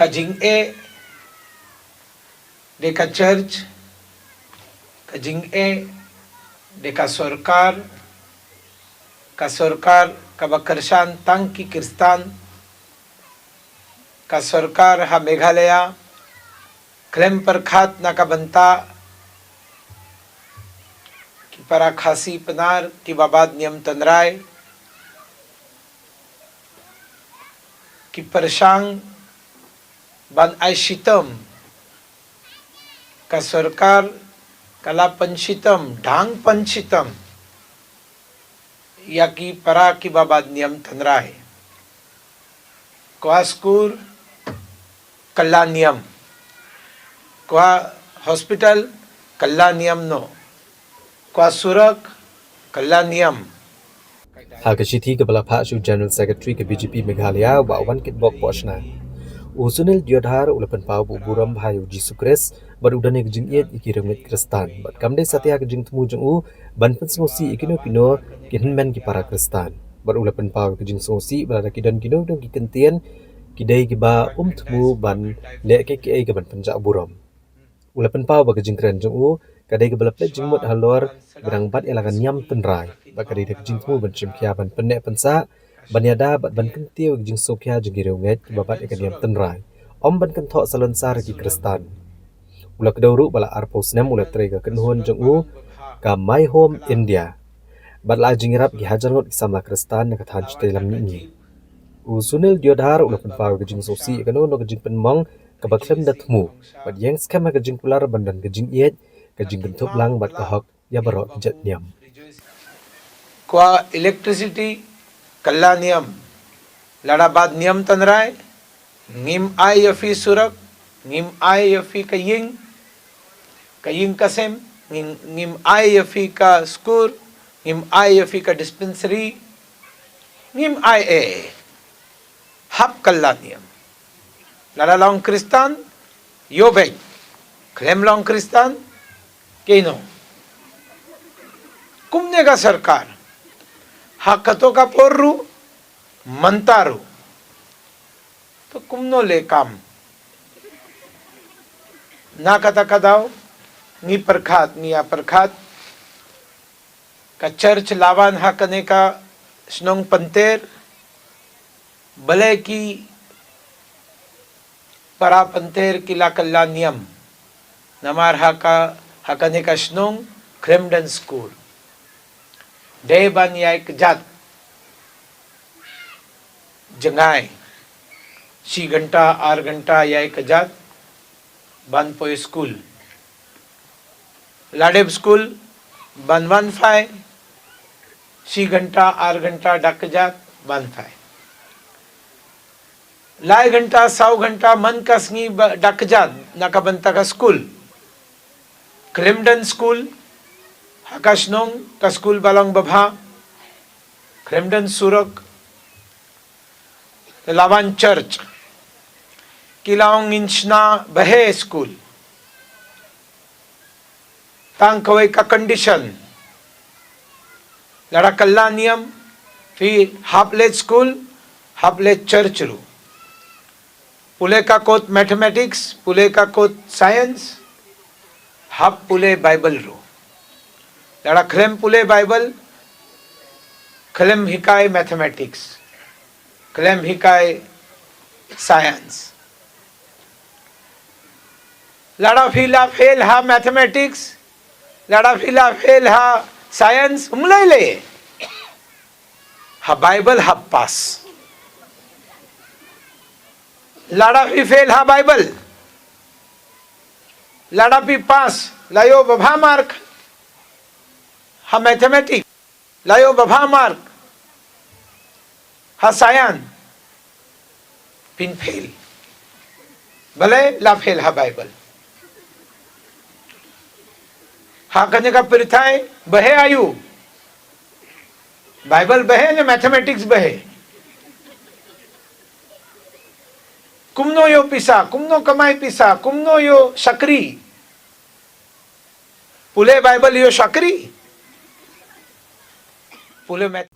kajing e deka church, kajing e deka sorkar, ka sorkar kabakarsan tangki Kristan, ka sorkar ha Meghalaya, klem perkhat nakabanta ki para khasi penar ki babad niam tanrai ki persang ban ai shitam ka sorkar kala panchitam ढांग पंचितम या की परा की babad niam tanrai kwa school kalla niam kwa hospital kalla niam no kwa surak kalla niam Hakashiti Kabala Pashu General Secretary ke BJP Meghalaya wa wan kitbok poshna. Usunil Diodhar ulapan pau bu buram bhayu Jisu Kris bar udane ke jingiet ikiremit Kristan bat kamde satya ke jing temu jung u ban pensosi ikino pino kinmen ki para Kristan bar ulapan pau ke jing sosi balada kidan kino dong ki kentian kidai ki ba temu ban le ke ke ban penjak buram ulapan pau ba ke jing kren jung u kadai ke balap jing mot halor berang bat elakan nyam tenrai ba kadai ke jing temu ban chimkia ban penek pensa banyada bat ban kentiu jing sokya jing girunget babat ikan yam tenrai om ban kan thok salon sar ki Kristan ulak dauru bala arpos nem ulak trega kenhon jung u ka my home India bat la jing rap ki hajar ngot samla Kristan ka than chte lam ni Usunil Diodhar ulak pen pau ke jing sosi kano no ke jing pen mong ka baklem dat mu bat yang skam ka jing pular bandan ke jing iet ka jing bentuk lang bat ka hok ya barok jet niam kwa electricity kalla niam ladabad niam tanrai ngim ai yafi surak ngim ai yafi kaying kasem ngim ai yafi ka skur ngim ai yafi ka dispensary ngim ai e hap kalla niam lada long Kristan yo beg klem long Kristan keno kumne ka sarkar hakato ka porru mantaru to kumno le kam na kata kadaw ni perkhat niya perkhat ka church lawan hakane ka snong panter bale ki para panter kila kalla niam namar hakane ka snong Kremden school day ban yai kjat जंगाई 6 घंटा 8 घंटा या 1 हजार बन पोए school लाडेब school बनवन फाय 6 घंटा 8 घंटा duck जात बन फाय लाए घंटा 100 घंटा मन कसनी डक जात नका बनता का स्कूल क्रिमडन स्कूल हकाशनोंग का स्कूल बालोंग बभा क्रिमडन सुरक लावान चर्च किलाओंग इंचना बहे स्कूल तांग कवे का कंडीशन लड़ा कल्ला नियम फिर हाफलेज स्कूल हाफलेज चर्च रू पुले का कोत मैथमेटिक्स पुले का कोत साइंस हाफ पुले बाइबल रू लड़ा खलेम पुले बाइबल खलेम हिकाय मैथमेटिक्स क्लेम हिकाय साइंस लड़ा फिला फेल हा मैथमेटिक्स लड़ा फिला फेल हा साइंस उमलाई ले हा बाइबल हा पास लड़ा भी फेल हा बाइबल लड़ा भी पास लायो बभा मार्क हा मैथमेटिक्स लायो बभा मार्क हा सायन पिन फेल भले ला फेल हा बाइबल हा कने का प्रथाए बहे आयु बाइबल बहे ने मैथमेटिक्स बहे कुमनो यो पिसा कुमनो कमाई पिसा कुमनो यो शकरी पुले बाइबल यो शकरी पुले मैथ